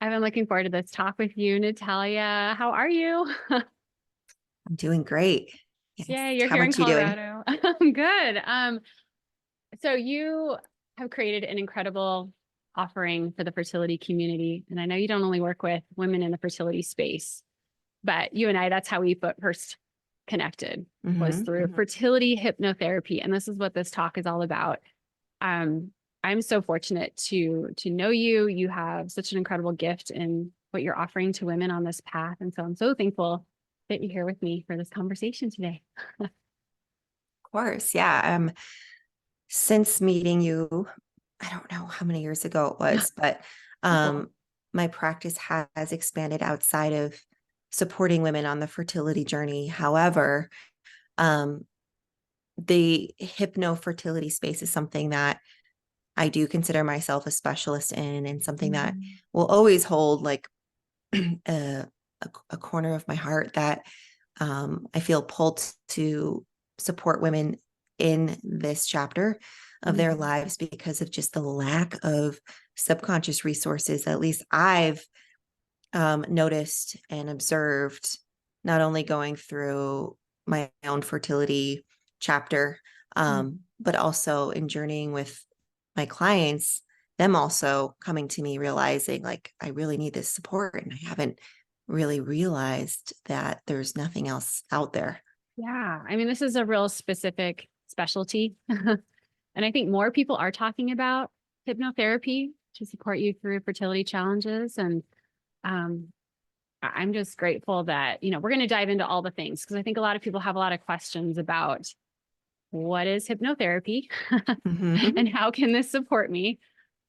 I've been looking forward to this talk with you, Natalia. How are you? I'm doing great. Yes. Yeah, you're How here in about you doing? Colorado. I'm good. So you have created an incredible offering for the fertility community. And I know you don't only work with women in the fertility space, but you and I, that's how we first connected was through fertility hypnotherapy. And this is what this talk is all about. Um, I'm so fortunate to know you. You have such an incredible gift in what you're offering to women on this path. And so I'm so thankful that you're here with me for this conversation today. Of course. Yeah. Since meeting you, I don't know how many years ago it was, but Cool. my practice has expanded outside of supporting women on the fertility journey. However, um, the hypnofertility space is something that I do consider myself a specialist in, and something that Mhm. will always hold like a, a corner of my heart that I feel pulled to support women in this chapter of their Mhm. lives because of just the lack of subconscious resources. At least I've noticed and observed, not only going through my own fertility chapter, but also in journeying with my clients, them also coming to me realizing like I really need this support, and I haven't really realized that there's nothing else out there. Yeah. I mean, this is a real specific specialty. And I think more people are talking about hypnotherapy to support you through fertility challenges. And um, I'm just grateful that, we're going to dive into all the things because I think a lot of people have a lot of questions about what is hypnotherapy Mhm. and how can this support me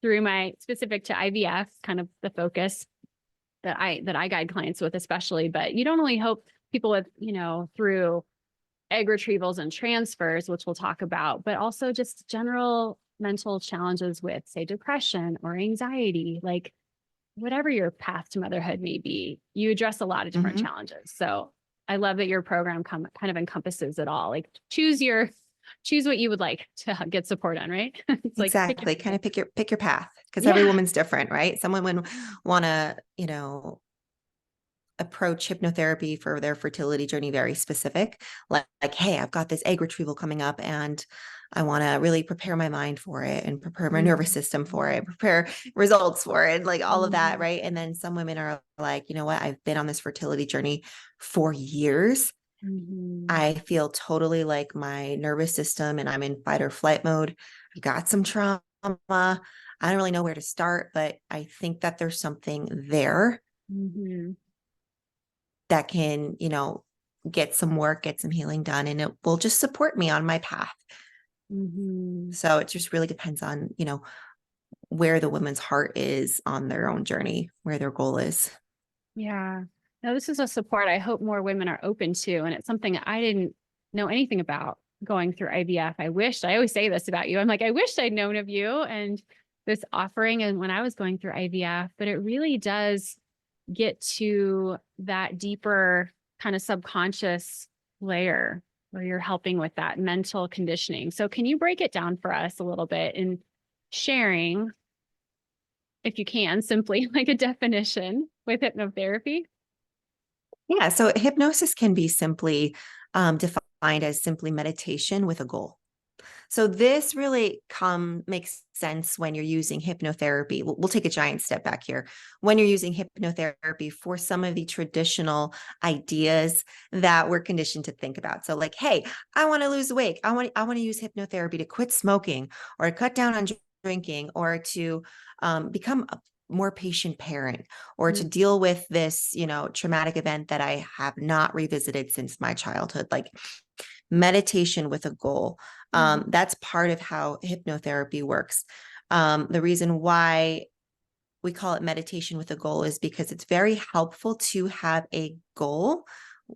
through my specific to IVF, kind of the focus that I guide clients with, especially. But you don't only help people with, through egg retrievals and transfers, which we'll talk about, but also just general mental challenges with, say, depression or anxiety, like whatever your path to motherhood may be, you address a lot of different Mhm. challenges. So I love that your program kind of encompasses it all. Like choose what you would like to get support on, right? It's like pick your Exactly. Kind of pick your path, because every yeah. woman's different, right? Someone would want to, approach hypnotherapy for their fertility journey very specific, like, hey, I've got this egg retrieval coming up and I want to really prepare my mind for it and prepare my nervous system for it, prepare results for it, like all of that, Mhm. right? And then some women are like, you know what, I've been on this fertility journey for years. Mhm. I feel totally like my nervous system and I'm in fight or flight mode. I've got some trauma. I don't really know where to start, but I think that there's something there Mhm. that can, get some work, get some healing done, and it will just support me on my path. Mhm. So it just really depends on, where the woman's heart is on their own journey, where their goal is. Yeah. No, this is a support I hope more women are open to. And it's something I didn't know anything about going through IVF. I always say this about you. I'm like, I wished I'd known of you and this offering and when I was going through IVF, but it really does get to that deeper kind of subconscious layer where you're helping with that mental conditioning. So can you break it down for us a little bit in sharing, if you can, simply like a definition with hypnotherapy? Yeah. So hypnosis can be simply defined as simply meditation with a goal. So this really makes sense when you're using hypnotherapy. We'll take a giant step back here. When you're using hypnotherapy for some of the traditional ideas that we're conditioned to think about. So like, hey, I want to lose weight. I want to use hypnotherapy to quit smoking or cut down on drinking or to become a more patient parent or to deal with this, traumatic event that I have not revisited since my childhood. Like meditation with a goal. Mhm. That's part of how hypnotherapy works. The reason why we call it meditation with a goal is because it's very helpful to have a goal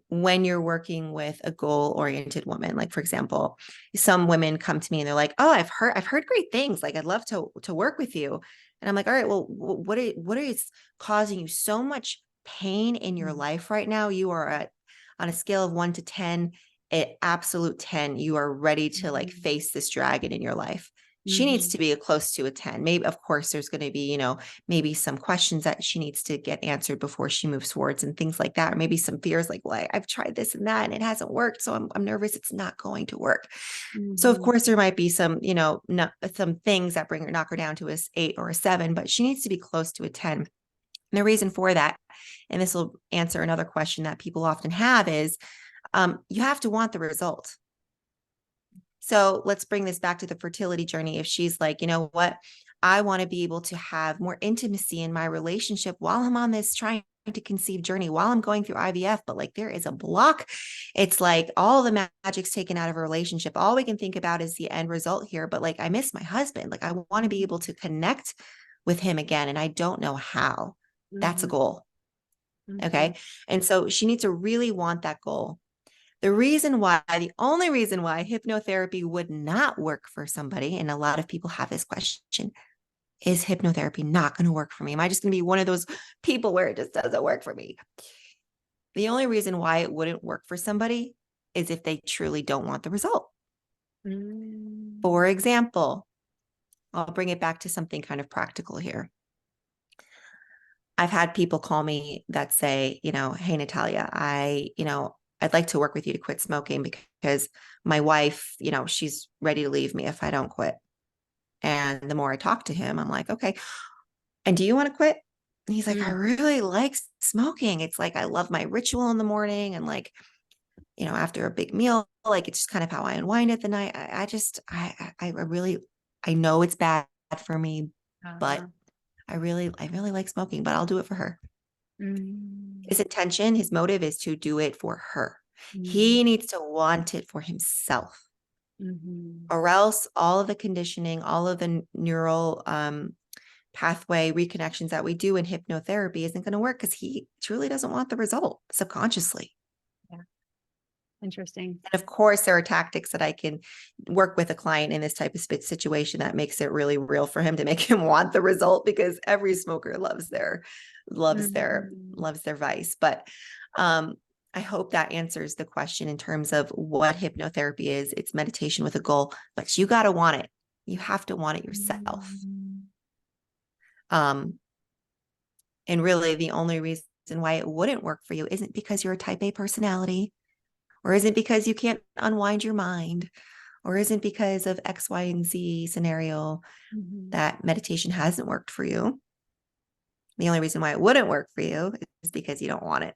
when you're working with a goal-oriented woman. Like, for example, some women come to me and they're like, "Oh, I've heard great things. Like, I'd love to work with you." And I'm like, "All right, well, what is causing you so much pain in your Mhm. life right now? You are on a scale of 1 to 10, at absolute 10, you are ready to like Mhm. face this dragon in your life." She needs Mhm. to be close to a 10. Maybe, of course, there's going to be, maybe some questions that she needs to get answered before she moves forwards and things like that. Or maybe some fears like, well, I've tried this and that and it hasn't worked. So I'm nervous it's not going to work. So of Mhm. course there might be some, some things that knock her down to a 8 or a 7, but she needs to be close to a 10. And the reason for that, and this will answer another question that people often have is, you have to want the result. So let's bring this back to the fertility journey. If she's like, you know what, I want to be able to have more intimacy in my relationship while I'm on this trying to conceive journey, while I'm going through IVF, but like there is a block. It's like all the magic's taken out of a relationship. All we can think about is the end result here. But like, I miss my husband. Like, I want to be able to connect with him again. And I don't know how. That's a Mhm. goal. Mhm. Okay. And so she needs to really want that goal. The only reason why hypnotherapy would not work for somebody, and a lot of people have this question, is hypnotherapy not going to work for me? Am I just going to be one of those people where it just doesn't work for me? The only reason why it wouldn't work for somebody is if they truly don't want the result. For Mhm. example, I'll bring it back to something kind of practical here. I've had people call me that say, hey, Natalia, I'd like to work with you to quit smoking because my wife, she's ready to leave me if I don't quit. And the more I talk to him, I'm like, okay, and do you want to quit? And he's like, I Mhm. really like smoking. It's like, I love my ritual in the morning. And like, after a big meal, like it's just kind of how I unwind at the night. I really, I know it's bad for me, but Uh-huh. I really like smoking, but I'll do it for her. Mhm. His intention, his motive is to do it for her. He Mhm. needs to want it for himself, Mhm. or else all of the conditioning, all of the neural pathway reconnections that we do in hypnotherapy isn't going to work because he truly doesn't want the result subconsciously. Yeah. Interesting. And of course, there are tactics that I can work with a client in this type of situation that makes it really real for him to make him want the result, because every smoker Mhm. loves their vice. But um, I hope that answers the question in terms of what hypnotherapy is. It's meditation with a goal, but you got to want it. You have to want it yourself. Mhm. Um, and really, the only reason why it wouldn't work for you isn't because you're a type A personality, or isn't because you can't unwind your mind, or isn't because of X, Y, and Z scenario Mhm. that meditation hasn't worked for you. The only reason why it wouldn't work for you is because you don't want it.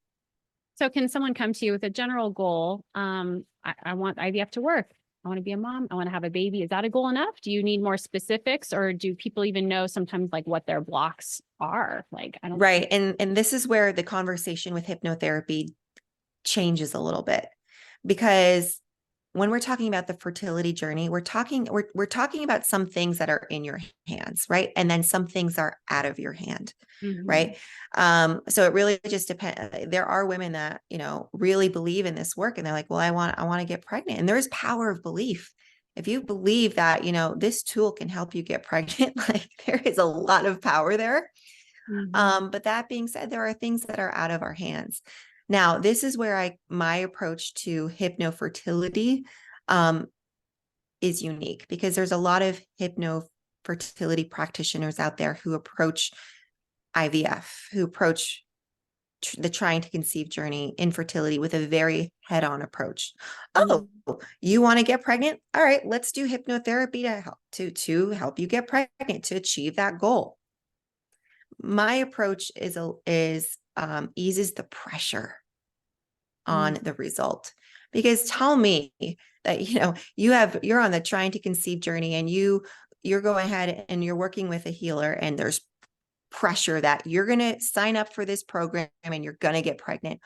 So can someone come to you with a general goal? I want IVF to work. I want to be a mom. I want to have a baby. Is that a goal enough? Do you need more specifics, or do people even know sometimes like what their blocks are? Like, I don't. Right. And this is where the conversation with hypnotherapy changes a little bit, because when we're talking about the fertility journey, we're talking about some things that are in your hands, right? And then some things are out of your hand, Mhm. right? So it really just depends. There are women that, really believe in this work, and they're like, well, I want to get pregnant. And there's power of belief. If you believe that, this tool can help you get pregnant, like there is a lot of power there. Mhm. But that being said, there are things that are out of our hands. Now, this is where my approach to hypnofertility um, is unique, because there's a lot of hypnofertility practitioners out there who approach IVF, who approach the trying to conceive journey, infertility, with a very head-on approach. Oh, Mhm. you want to get pregnant? All right, let's do hypnotherapy to help you get pregnant, to achieve that goal. My approach eases the pressure on Mhm. the result, because tell me that you're on the trying to conceive journey, and you're going ahead and you're working with a healer, and there's pressure that you're going to sign up for this program and you're going to get pregnant.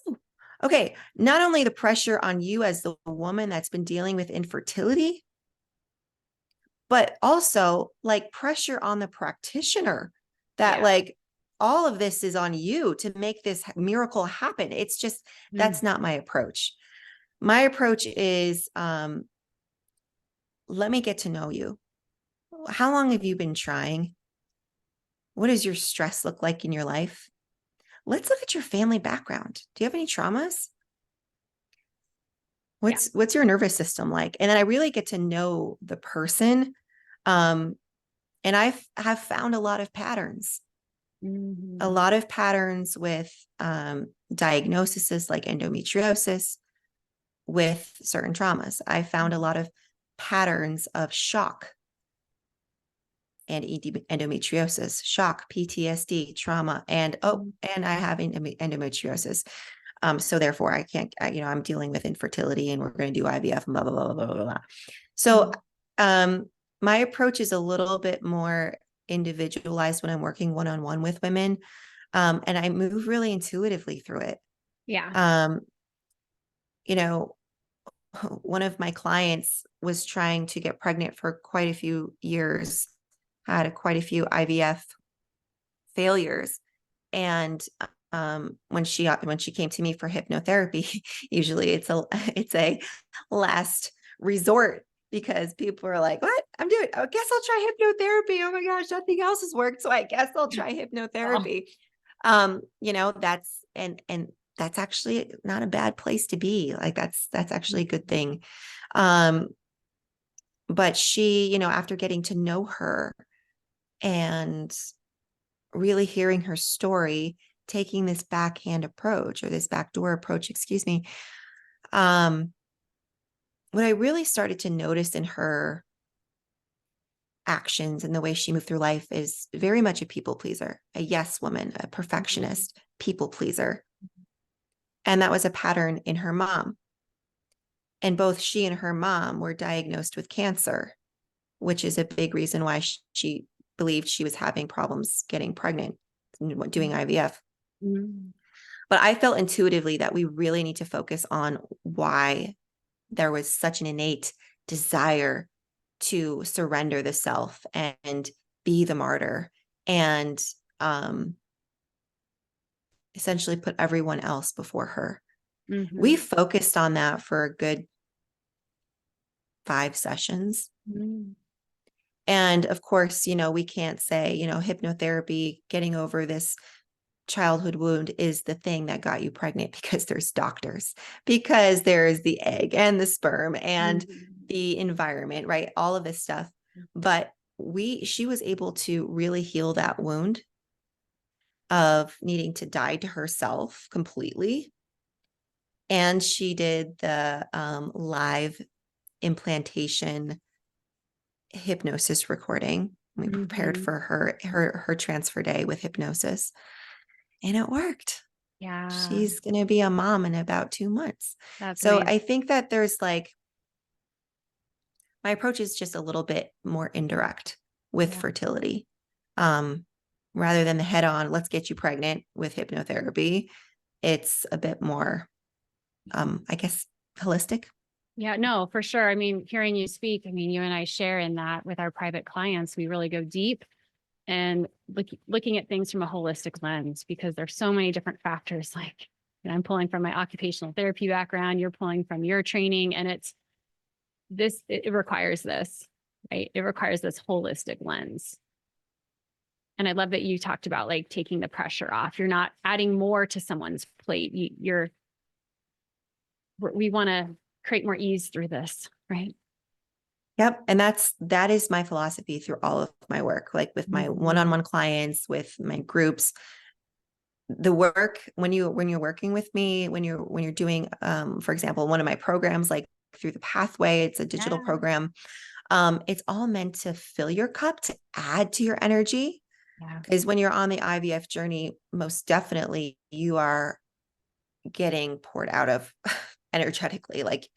Whew. Okay, not only the pressure on you as the woman that's been dealing with infertility, but also like pressure on the practitioner, that Yeah. like all of this is on you to make this miracle happen. It's just, Mhm. that's not my approach. My approach is, let me get to know you. How long have you been trying? What does your stress look like in your life? Let's look at your family background. Do you have any traumas? Yeah. What's your nervous system like? And then I really get to know the person And I have found a lot of patterns, Mhm. with diagnoses like endometriosis, with certain traumas. I found a lot of patterns of shock and endometriosis, shock, PTSD, trauma, and and I have endometriosis. So therefore I can't, I'm dealing with infertility and we're going to do IVF and blah, blah, blah, blah, blah, blah. So, my approach is a little bit more individualized when I'm working one-on-one with women. And I move really intuitively through it. Yeah. Um, you know, one of my clients was trying to get pregnant for quite a few years, had quite a few IVF failures. And when she came to me for hypnotherapy, usually it's a last resort, because people are like, what? I guess I'll try hypnotherapy. Oh my gosh, nothing else has worked. So I guess I'll try Oh. hypnotherapy. That's, and that's actually not a bad place to be. Like that's actually a good thing. But she, after getting to know her and really hearing her story, taking this backhand approach, or this backdoor approach, excuse me, what I really started to notice in her actions and the way she moved through life is very much a people pleaser, a yes woman, a perfectionist, people pleaser. And that was a pattern in her mom. And both she and her mom were diagnosed with cancer, which is a big reason why she believed she was having problems getting pregnant, doing IVF. Mhm. But I felt intuitively that we really need to focus on why there was such an innate desire to surrender the self and be the martyr, and essentially put everyone else before her. We Mhm. focused on that for a good 5 sessions. Mhm. And of course, we can't say, hypnotherapy, getting over this childhood wound is the thing that got you pregnant, because there's doctors, because there's the egg and the sperm and Mhm. the environment, right? All of this stuff. But she was able to really heal that wound of needing to die to herself completely. And she did the live implantation hypnosis recording. We prepared Mhm. for her transfer day with hypnosis, and it worked. Yeah, She's going to be a mom in about 2 months. that's So amazing. I think that there's like, my approach is just a little bit more indirect with Yeah. fertility. Um, Rather than the head on, let's get you pregnant with hypnotherapy. It's a bit more, I guess, holistic. Yeah, no, for sure. I mean, hearing you speak, I mean, you and I share in that with our private clients, we really go deep and looking at things from a holistic lens, because there's so many different factors. Like, I'm pulling from my occupational therapy background, you're pulling from your training, and it requires this, right? It requires this holistic lens. And I love that you talked about like taking the pressure off. You're not adding more to someone's plate. We want to create more ease through this, right? Yep. And that is my philosophy through all of my work, like with my Mhm. one-on-one clients, with my groups. The work, when you're working with me, when you're doing, for example, one of my programs, like through the pathway, it's a digital Yeah. program. It's all meant to fill your cup, to add to your energy. Yeah. Because when you're on the IVF journey, most definitely you are getting poured out of energetically. Like,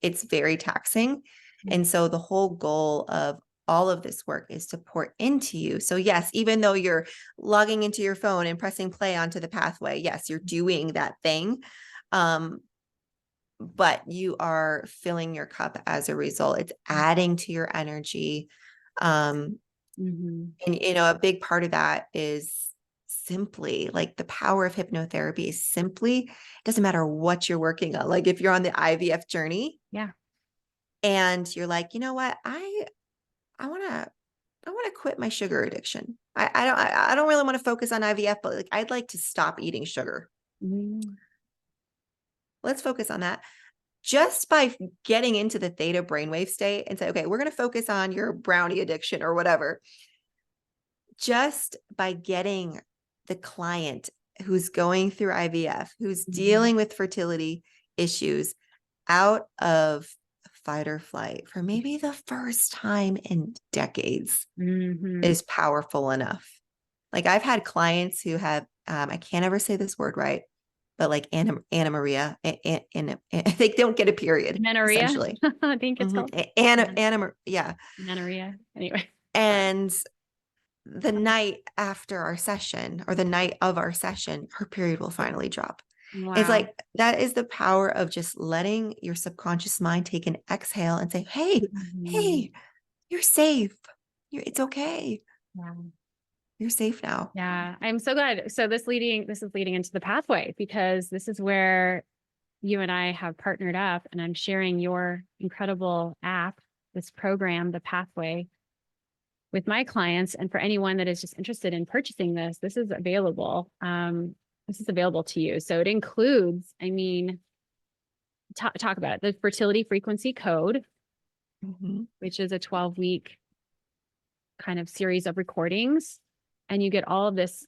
it's very taxing. And so the whole goal of all of this work is to pour into you. So yes, even though you're logging into your phone and pressing play onto the pathway, yes, you're doing that thing. But you are filling your cup as a result. It's adding to your energy. Mhm. And, a big part of that is simply, like, the power of hypnotherapy is simply, it doesn't matter what you're working on. Like, if you're on the IVF journey Yeah. and you're like, you know what, I want to, quit my sugar addiction. I don't really want to focus on IVF, but like, I'd like to stop eating sugar. Mhm. Let's focus on that. just by getting into the theta brainwave state and say, okay, we're going to focus on your brownie addiction or whatever. Just by getting the client who's going through IVF, who's dealing with fertility issues out of fight or flight for maybe the first time in decades is powerful enough. Like I've had clients who have, I can't ever say this word right, but like Anna Maria, they don't get a period, Menorrhea, essentially. I think it's called. Yeah. Menorrhea. Anyway. And the night after our session or the night of our session, her period will finally drop. Wow. It's like, that is the power of just letting your subconscious mind take an exhale and say, hey, you're safe. It's okay. Wow. You're safe now. Yeah, I'm so glad. So this is leading into the pathway, because this is where you and I have partnered up, and I'm sharing your incredible app, this program, the pathway, with my clients. And for anyone that is just interested in purchasing this, this is available. This is available to you. So it includes, I mean, talk about it, the fertility frequency code, which is a 12-week kind of series of recordings. And you get all of this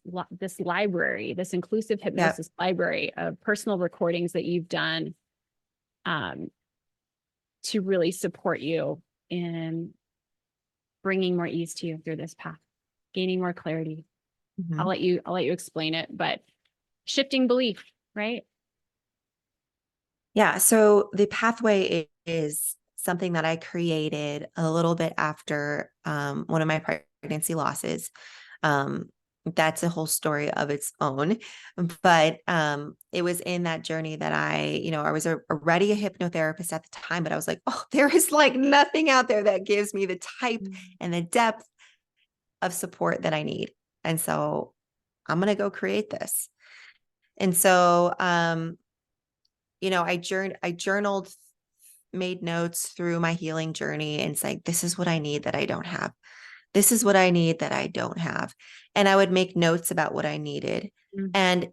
library, this inclusive hypnosis library of personal recordings that you've done to really support you in bringing more ease to you through this path, gaining more clarity. I'll let you explain it, but shifting belief, right? Yeah. So the pathway is something that I created a little bit after one of my pregnancy losses. That's a whole story of its own, but it was in that journey that I was already a hypnotherapist at the time, but I was like, oh, there is like nothing out there that gives me the type and the depth of support that I need. And so I'm going to go create this. And so, I journaled, made notes through my healing journey, and it's like, this is what I need that I don't have. This is what I need that I don't have. And I would make notes about what I needed. And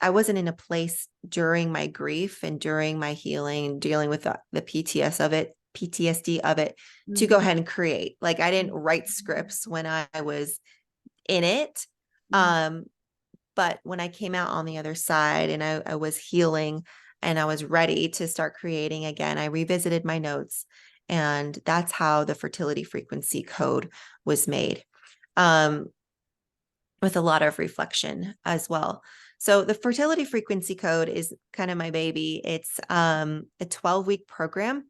I wasn't in a place during my grief and during my healing, dealing with the PTSD of it, to go ahead and create. Like I didn't write scripts when I was in it. But when I came out on the other side and I was healing and I was ready to start creating again, I revisited my notes. And that's how the fertility frequency code was made, with a lot of reflection as well. So the fertility frequency code is kind of my baby. It's a 12-week program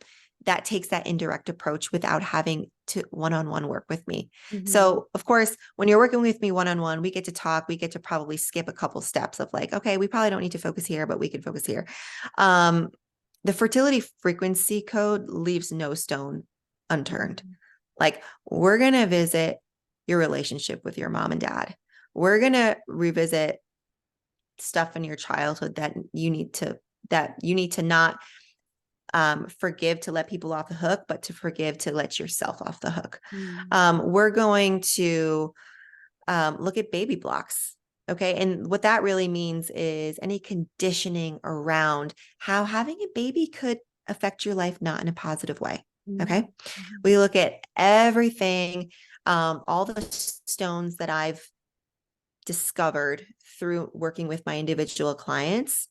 that takes that indirect approach without having to one-on-one work with me. So of course, when you're working with me one-on-one, we get to talk, we get to probably skip a couple steps of like, okay, we probably don't need to focus here, but we can focus here. The fertility frequency code leaves no stone unturned. Like, we're going to visit your relationship with your mom and dad. We're going to revisit stuff in your childhood that you need to not forgive to let people off the hook, but to forgive to let yourself off the hook. We're going to look at baby blocks. Okay. And what that really means is any conditioning around how having a baby could affect your life, not in a positive way. Okay. We look at everything, all the stones that I've discovered through working with my individual clients.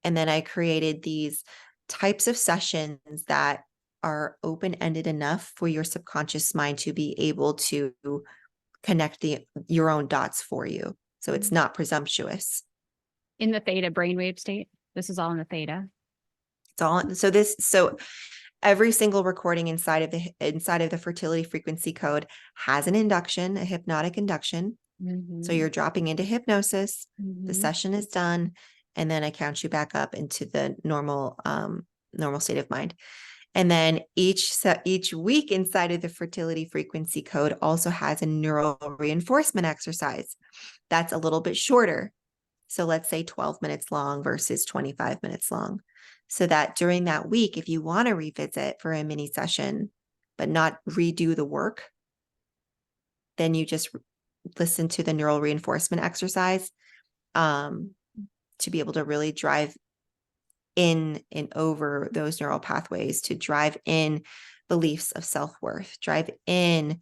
And then I created these types of sessions that are open-ended enough for your subconscious mind to be able to connect your own dots for you. So it's not presumptuous. In the theta brainwave state. This is all in the theta. It's all so every single recording inside of the fertility frequency code has an induction, a hypnotic induction. So you're dropping into hypnosis. The session is done, and then I count you back up into the normal state of mind. And then each week inside of the fertility frequency code also has a neural reinforcement exercise that's a little bit shorter. So let's say 12 minutes long versus 25 minutes long. So that during that week, if you want to revisit for a mini session, but not redo the work, then you just listen to the neural reinforcement exercise to be able to really drive in and over those neural pathways to drive in beliefs of self-worth, drive in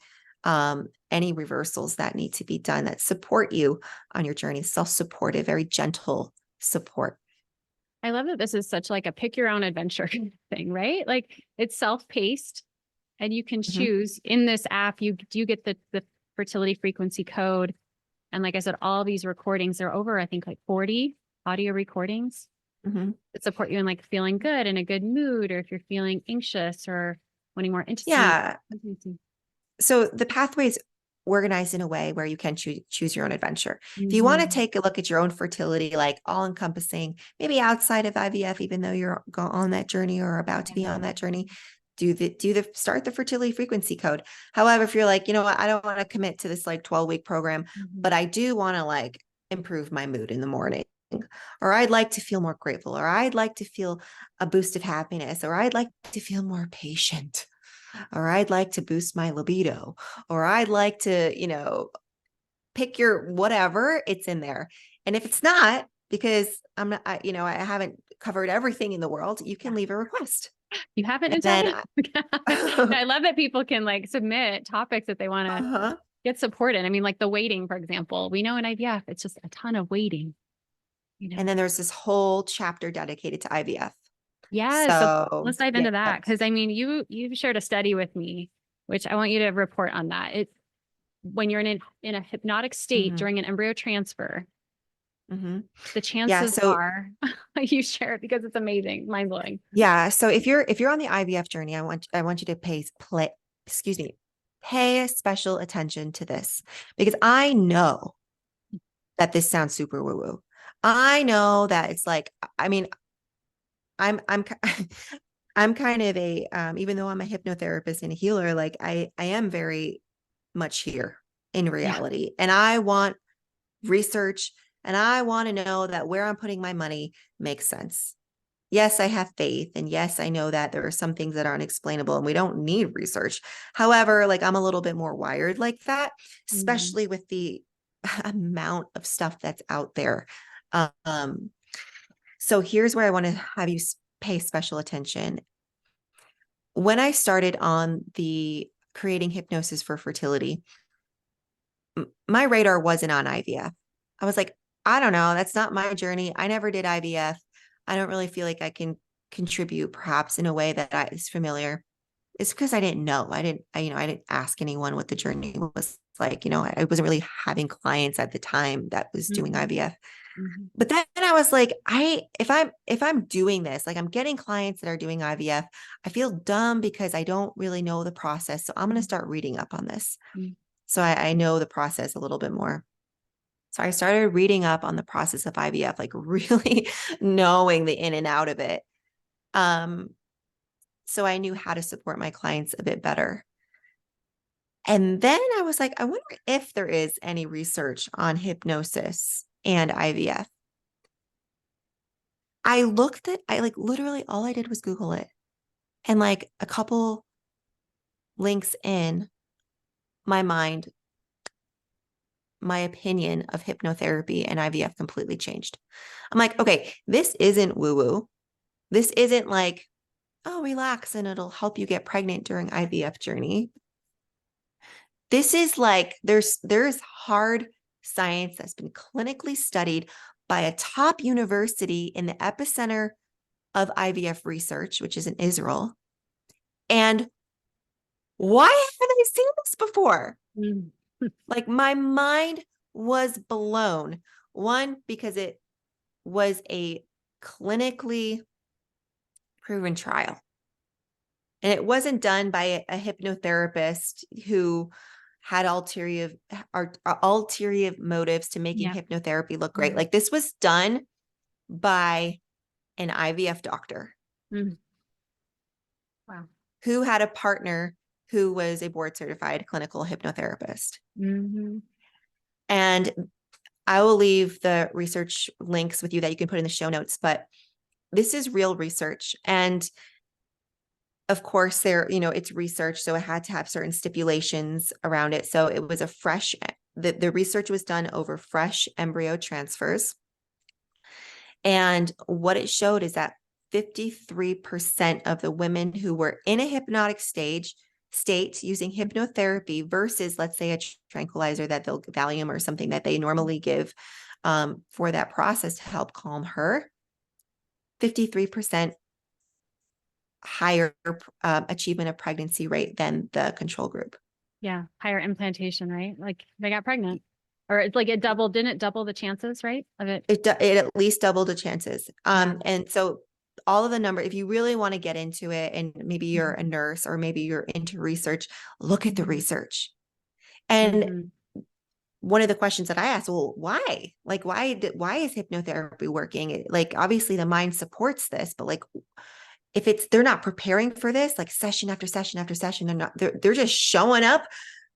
any reversals that need to be done that support you on your journey, self-supportive, very gentle support. I love that this is such like a pick your own adventure thing, right? Like it's self-paced and you can choose in this app, you get the fertility frequency code. And like I said, all these recordings, they're over, I think like 40 audio recordings that support you in like feeling good, in a good mood, or if you're feeling anxious or wanting more intimacy. Yeah. So the pathways organized in a way where you can choose your own adventure. If you want to take a look at your own fertility, like all encompassing, maybe outside of IVF, even though you're on that journey or about to be on that journey, start the fertility frequency code. However, if you're like, you know what, I don't want to commit to this like 12-week program, but I do want to like improve my mood in the morning, or I'd like to feel more grateful, or I'd like to feel a boost of happiness, or I'd like to feel more patient, or I'd like to boost my libido, or I'd like to, pick your whatever, it's in there. And if it's not, because I'm not, I haven't covered everything in the world, you can leave a request. You haven't, and then I love that people can like submit topics that they want to get support in. I mean, like the waiting, for example, we know in IVF, it's just a ton of waiting. And then there's this whole chapter dedicated to IVF. Yeah. So let's dive into that. Cause I mean, you've shared a study with me, which I want you to report on that. When you're in a hypnotic state during an embryo transfer, the chances are you share it because it's amazing, mind blowing. Yeah. So if you're on the IVF journey, I want you to pay special attention to this, because I know that this sounds super woo woo. I know that it's like, I mean, I'm kind of a, even though I'm a hypnotherapist and a healer, like I am very much here in reality. And I want research, and I want to know that where I'm putting my money makes sense. Yes, I have faith. And yes, I know that there are some things that aren't explainable and we don't need research. However, like I'm a little bit more wired like that, especially with the amount of stuff that's out there. So here's where I want to have you pay special attention. When I started on the creating hypnosis for fertility, my radar wasn't on IVF. I was like, I don't know. That's not my journey. I never did IVF. I don't really feel like I can contribute perhaps in a way that is familiar. It's because I didn't know. I didn't ask anyone what the journey was like. I wasn't really having clients at the time that was doing IVF. But then I was like, if I'm doing this, like I'm getting clients that are doing IVF, I feel dumb because I don't really know the process. So I'm going to start reading up on this. So I know the process a little bit more. So I started reading up on the process of IVF, like really knowing the in and out of it. So I knew how to support my clients a bit better. And then I was like, I wonder if there is any research on hypnosis and IVF. Literally all I did was Google it. And like a couple links in, my mind, my opinion of hypnotherapy and IVF completely changed. I'm like, okay, this isn't woo-woo. This isn't like, oh, relax and it'll help you get pregnant during IVF journey. This is like, there's hard science that's been clinically studied by a top university in the epicenter of IVF research, which is in Israel. And why haven't I seen this before? Like my mind was blown. One, because it was a clinically proven trial. And it wasn't done by a hypnotherapist who had ulterior motives to making hypnotherapy look great. Like this was done by an IVF doctor who had a partner who was a board certified clinical hypnotherapist. And I will leave the research links with you that you can put in the show notes, but this is real research. And of course it's research. So it had to have certain stipulations around it. So it was the research was done over fresh embryo transfers. And what it showed is that 53% of the women who were in a hypnotic state using hypnotherapy versus, let's say, a tranquilizer that they'll Valium or something that they normally give for that process to help calm her, 53% higher achievement of pregnancy rate than the control group. Yeah. Higher implantation, right? Like they got pregnant, or it's like it doubled, didn't it double the chances, right? Of it. It at least doubled the chances. Yeah. And so all of the number, if you really want to get into it, and maybe you're a nurse or maybe you're into research, look at the research. And one of the questions that I asked, well, why? Like, why is hypnotherapy working? Like, obviously the mind supports this, but like, if they're not preparing for this, like session after session after session, they're just showing up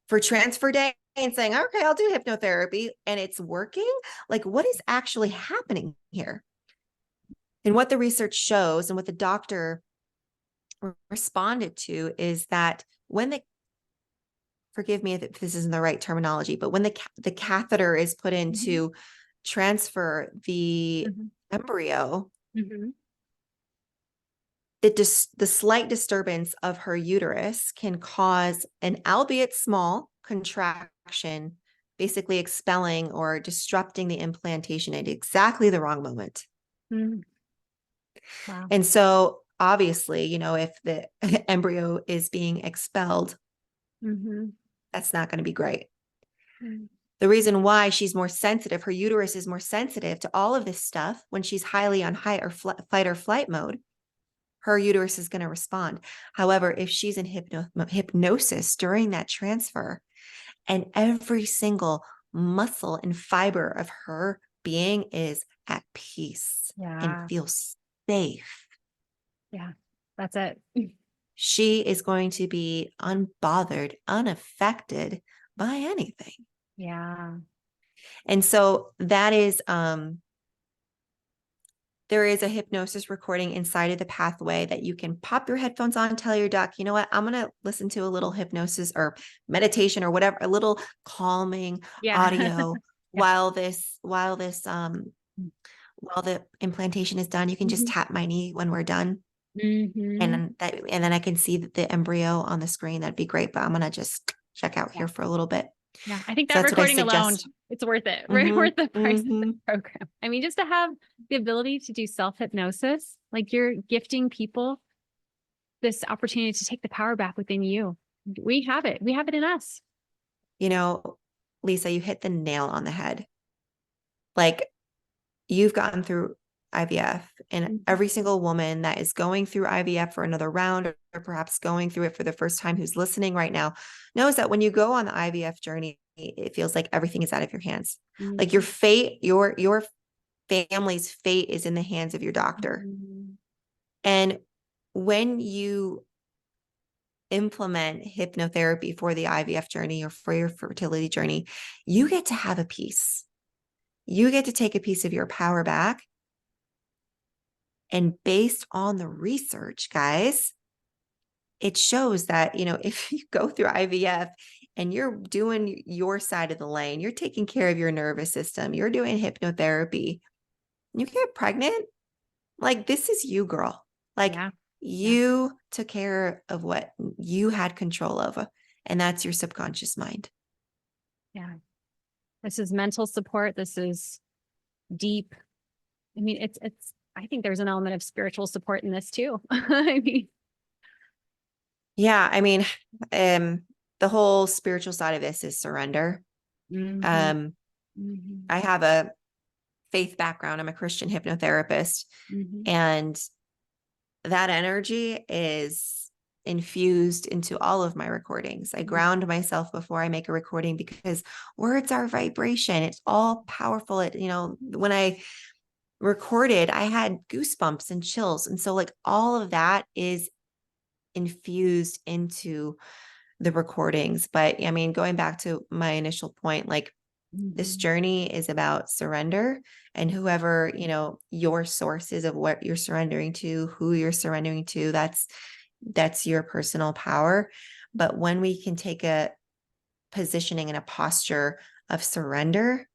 for transfer day and saying, okay, I'll do hypnotherapy and it's working. Like, what is actually happening here? And what the research shows and what the doctor responded to is that when forgive me if this isn't the right terminology, but when the catheter is put in to transfer the embryo, the slight disturbance of her uterus can cause an albeit small contraction, basically expelling or disrupting the implantation at exactly the wrong moment. Wow. And so obviously, if the embryo is being expelled, that's not going to be great. The reason why she's more sensitive, her uterus is more sensitive to all of this stuff when she's highly on fight or flight mode, her uterus is going to respond. However, if she's in hypnosis during that transfer and every single muscle and fiber of her being is at peace and feels safe. Yeah, that's it. She is going to be unbothered, unaffected by anything. Yeah. And so that is, there is a hypnosis recording inside of the pathway that you can pop your headphones on, tell your doc, you know what, I'm going to listen to a little hypnosis or meditation or whatever, a little calming audio while the implantation is done. You can just tap my knee when we're done. And then I can see the embryo on the screen. That'd be great, but I'm going to just check out here for a little bit. Yeah, I think that recording alone, it's worth it. Worth the price of the program. I mean, just to have the ability to do self-hypnosis, like you're gifting people this opportunity to take the power back within you. We have it. We have it in us. Lisa, you hit the nail on the head. Like, you've gotten through IVF, and every single woman that is going through IVF for another round, or perhaps going through it for the first time, who's listening right now, knows that when you go on the IVF journey, it feels like everything is out of your hands. Like your fate, your family's fate is in the hands of your doctor. And when you implement hypnotherapy for the IVF journey or for your fertility journey, you get to have a piece. You get to take a piece of your power back. And based on the research, guys, it shows that, if you go through IVF and you're doing your side of the lane, you're taking care of your nervous system, you're doing hypnotherapy, you get pregnant, like, this is you, girl. Like, you took care of what you had control of, and that's your subconscious mind. Yeah. This is mental support. This is deep. I mean, it's I think there's an element of spiritual support in this too. I mean, the whole spiritual side of this is surrender. I have a faith background. I'm a Christian hypnotherapist, and that energy is infused into all of my recordings. I ground myself before I make a recording because words are vibration. It's all powerful. When I recorded, I had goosebumps and chills. And so, like, all of that is infused into the recordings. But I mean, going back to my initial point, like, this journey is about surrender, and whoever, your source is of what you're surrendering to, who you're surrendering to, that's your personal power. But when we can take a positioning and a posture of surrender,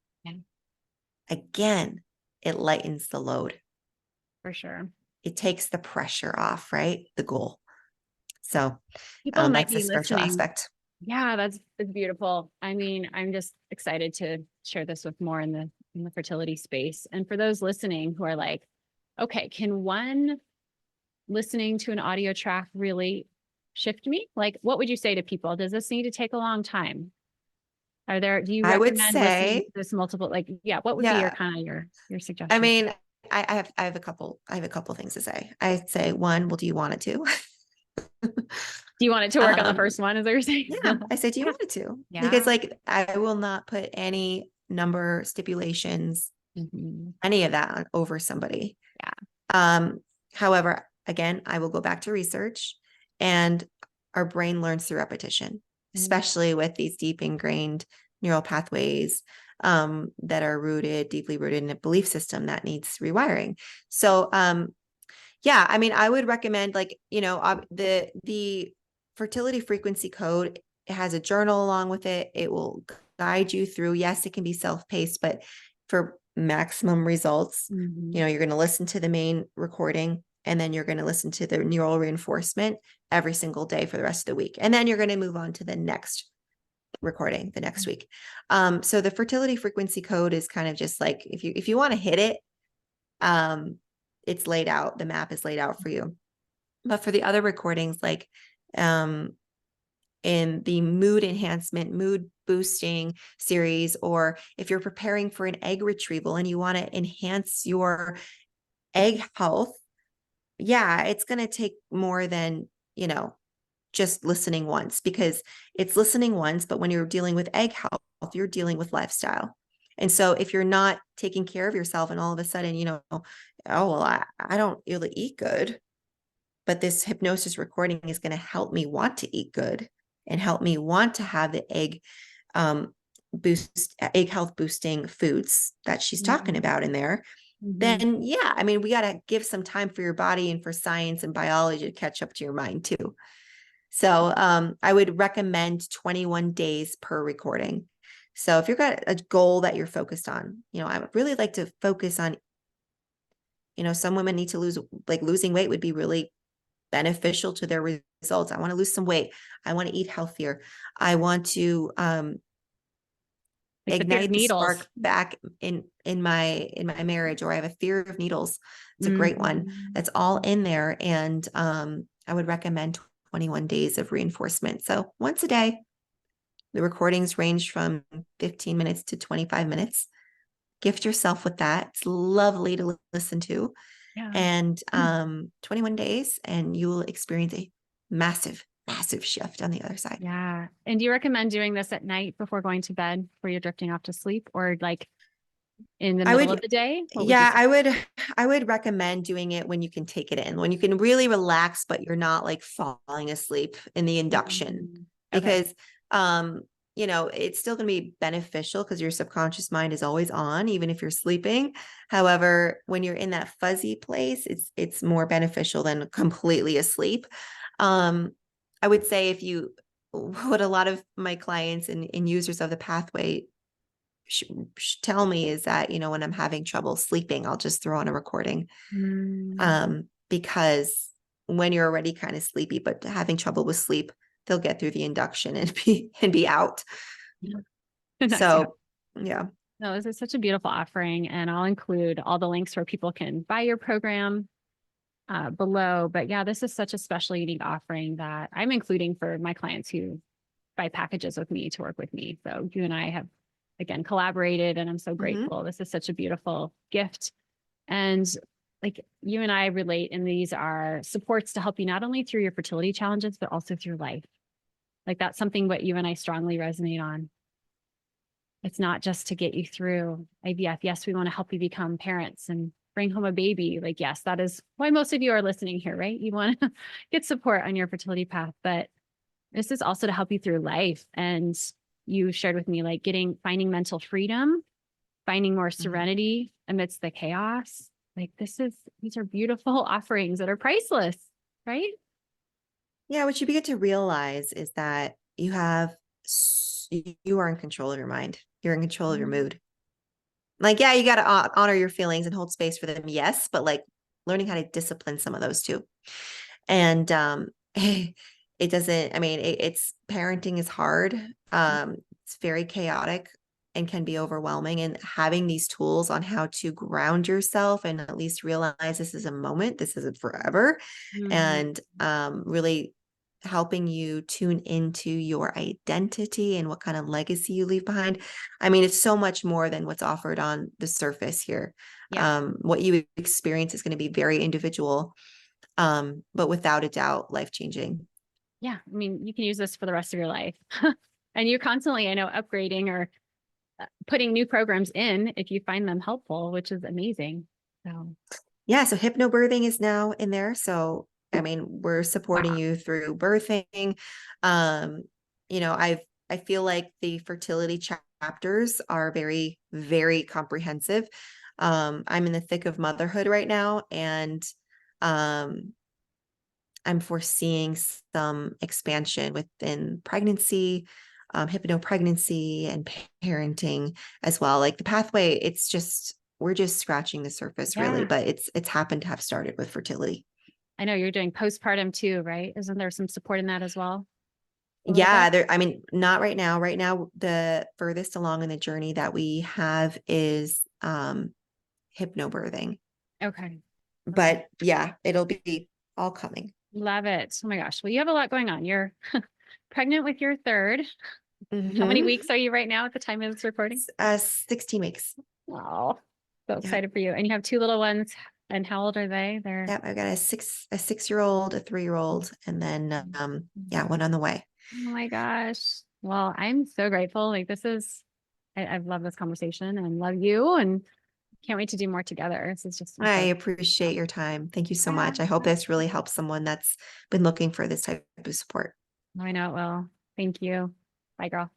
again, it lightens the load. For sure. it takes the pressure off, right? The goal. So People might that's the be spiritual listening. aspect. Yeah, it's beautiful. I mean, I'm just excited to share this with more in the fertility space. And for those listening who are like, okay, can one listening to an audio track really shift me? Like, what would you say to people? Does this need to take a long time? Do you I would recommend listening say, to this multiple, like, yeah, what would be your yeah, kind of your I suggestion? mean, I have a couple things to say. I'd say one, well, do you want it to? Do you want it to work on the Um, first one, as you're saying? yeah, I say, do you Yeah. want it to? Because Yeah. like, I will not put any number stipulations, Mhm. any of that over somebody. Yeah. Um, however, again, I will go back to research, and our brain learns through repetition, Mm. especially with these deep ingrained neural pathways that are deeply rooted in a belief system that needs rewiring. So, yeah, I mean, I would recommend, like, the fertility frequency code, it has a journal along with it. It will guide you through. Yes, it can be self-paced, but for maximum results, Mhm. you're going to listen to the main recording, and then you're going to listen to the neural reinforcement every single day for the rest of the week. And then you're going to move on to the next recording the next week. So the fertility frequency code is kind of just like, if you want to hit it, it's laid out, the map is laid out for you. But for the other recordings, like in the mood enhancement, mood boosting series, or if you're preparing for an egg retrieval and you want to enhance your egg health, yeah, it's going to take more than, just listening once, because it's listening once, but when you're dealing with egg health, you're dealing with lifestyle. And so if you're not taking care of yourself, and all of a sudden, oh, well, I don't really eat good, but this hypnosis recording is going to help me want to eat good and help me want to have the egg health boosting foods that she's talking about in there. Mhm. Then, yeah, I mean, we got to give some time for your body and for science and biology to catch up to your mind too. So I would recommend 21 days per recording. So if you've got a goal that you're focused on, I would really like to focus on, some women need to losing weight would be really beneficial to their results. I want to lose some weight. I want to eat healthier. I want to Like the fear of ignite the needles. spark back in my marriage, or I have a fear of needles. It's a great one. Mhm. That's all in there. And I would recommend 21 days of reinforcement. So once a day. The recordings range from 15 minutes to 25 minutes. Gift yourself with that. It's lovely to listen to. Yeah. And 21 days, and you will experience a massive, massive shift on the other side. Yeah. And do you recommend doing this at night before going to bed, before you're drifting off to sleep, or like in the middle of the day? What would you Yeah, say? I would recommend doing it when you can take it in, when you can really relax, but you're not like falling asleep in the induction, Mhm. Okay. because it's still going to be beneficial because your subconscious mind is always on, even if you're sleeping. However, when you're in that fuzzy place, it's more beneficial than completely asleep. I would say, what a lot of my clients and users of the pathway tell me is that, when I'm having trouble sleeping, I'll just throw on a recording. Mm. Because when you're already kind of sleepy, but having trouble with sleep, they'll get through the induction and be out. Yeah. Knock you out. So, yeah. No, this is such a beautiful offering, and I'll include all the links where people can buy your program below. But yeah, this is such a special, unique offering that I'm including for my clients who buy packages with me to work with me. So you and I have, again, collaborated, and I'm so Mm-hmm. grateful. This is such a beautiful gift. And like you and I relate, and these are supports to help you not only through your fertility challenges, but also through life. Like that's something what you and I strongly resonate on. It's not just to get you through IVF. Yes, we want to help you become parents and bring home a baby. Like, yes, that is why most of you are listening here, right? You want to get support on your fertility path, but this is also to help you through life. And you shared with me, like finding mental freedom, finding more serenity amidst the chaos. Like these are beautiful offerings that are priceless, right? Yeah, what you begin to realize is that you are in control of your mind. You're in control of your mood. Like, yeah, you got to honor your feelings and hold space for them. Yes. But like, learning how to discipline some of those too. And it doesn't, I mean, it's parenting is hard. It's very chaotic and can be overwhelming. And having these tools on how to ground yourself and at least realize this is a moment, this isn't forever, and really helping you tune into your identity and what kind of legacy you leave behind. I mean, it's so much more than what's offered on the surface here. Yeah. What you experience is going to be very individual, but without a doubt, life-changing. Yeah. I mean, you can use this for the rest of your life. And you're constantly, I know, upgrading or putting new programs in if you find them helpful, which is amazing. So, Yeah. So hypnobirthing is now in there. So, I mean, we're supporting wow. you through birthing. Um, I feel like the fertility chapters are very, very comprehensive. I'm in the thick of motherhood right now, and um, I'm foreseeing some expansion within pregnancy, hypno pregnancy, and parenting as well. Like the pathway, we're just scratching the surface really, Yeah. but it's happened to have started with fertility. I know you're doing postpartum too, right? Isn't there some support in that as well? A little Yeah, bit. there, I mean, not right now. Right now, the furthest along in the journey that we have is hypnobirthing. Okay. Okay. But yeah, it'll be all coming. Love it. Oh my gosh. Well, you have a lot going on. You're pregnant with your third. How many Mhm. weeks are you right now at the time of this recording? 16 weeks. Oh, so Yeah. excited for you. And you have two little ones. And how old are they? They're Yep, I've got a 6-year-old, a 3-year-old, and then yeah, one on the way. oh my gosh. Well, I'm so grateful. Like this is, I've loved this conversation and love you and can't wait to do more together. This is just I incredible. appreciate your time. Thank you so Yeah, much. I hope this really helps someone that's been looking for this type of support. I know it will. Thank you. Bye, girl.